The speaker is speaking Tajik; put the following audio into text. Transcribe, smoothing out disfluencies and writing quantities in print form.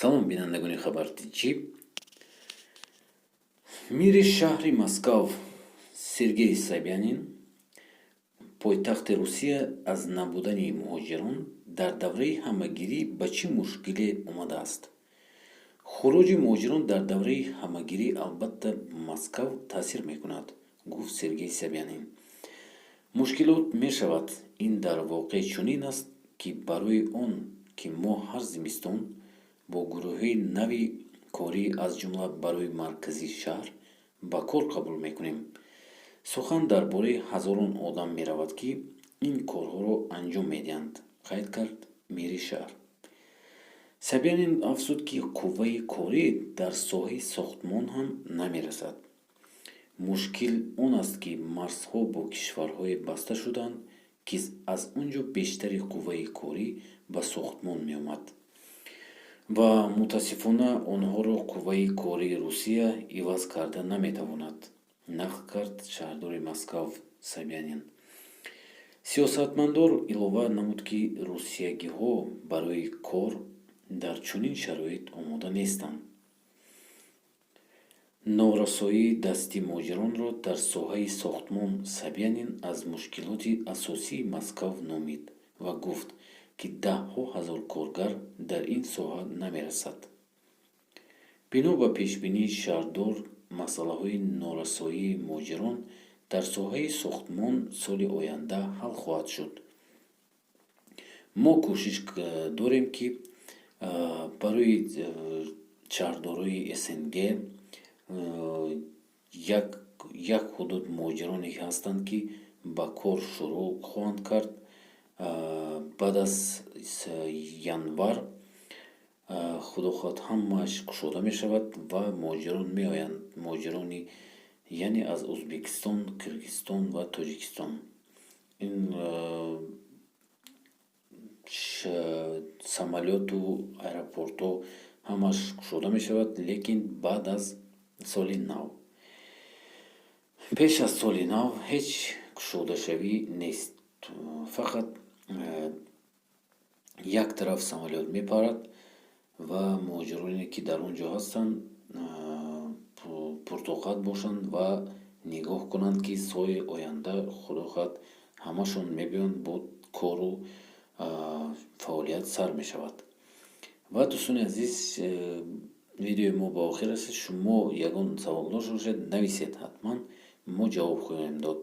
салом бинандагони хабартиҷиб. Мири шаҳри Москав Сергей Собянин пойтахти Русия аз набудани муҳоҷирон дар давраи ҳамагирӣ ба чӣ мушкиле омадааст? хуруҷи муҳоҷирон дар давраи ҳамагирӣ албатта Москав таъсир мекунад, гуфт Сергей Собянин. Мушкилот мешавад. Ин дар воқеъ чунин аст, ки барои он ки мо ҳар зимистон бо гурӯҳҳои нави корӣ аз ҷумла барои маркази шаҳр ба кор қабул мекунем. Сухан дар бораи ҳазорон одам меравад, ки ин корҳоро анҷом медиҳанд, қайд кард мери шаҳр. Собянин афзуд, ки қувваи корӣ дар соҳаи сохтмон ҳам намерасад. Мушкил он аст, ки марзҳо бо кишварҳое баста шуданд, ки аз он ҷо бештари қувваи корӣ ба сохтмон меомад ва мутаассифона онҳоро қувваи кории Русия иваз карда наметавонад, нақл кард шаҳрдори Москав Собянин. Сиёсатмадор илова намуд, ки русиягиҳо барои кор дар чунин шароит омода нестанд. норасоии дасти муҳоҷиронро дар соҳаи сохтмон Собянин аз мушкилоти асосии Москав номид ва гуфт, ки даҳҳо ҳазор коргар дар ин соҳа намерасад. бино ба пешбинии шаҳрдор, масъалаҳои норасоии муҳоҷирон дар соҳаи сохтмон соли оянда ҳал хоҳад шуд. мо кӯшиш дорем, ки барои шаҳрдорои СНГ як ҳудуд муҳоҷироне ҳастанд, ки ба кор шурӯъ хоҳанд кард. баъд аз январ худохоҳад ҳамааш кушода мешавад ва муҳоҷирон меоянд, муҳоҷирони яъне аз Узбекистон, Киргизистон ва Тоҷикистон. ин самолёту аэропортҳо ҳамааш кушода мешавад, лекин баъд аз соли нав. пеш аз соли нав ҳеҷ кушодашавӣ нест. Фақат як тараф самолёт мепарад ва муҳоҷироне, ки дар он ҷо ҳастанд, пуртоқат бошанд ва нигоҳ кунанд, ки соли оянда худохоҳад ҳамашон мебиёнд, бо кору фаъолият сар мешавад. ва дӯстони азиз, видеои мо ба охир раст. шумо ягон савол дошта бошед, нависед ҳатман, мо ҷавоб хоҳем дод.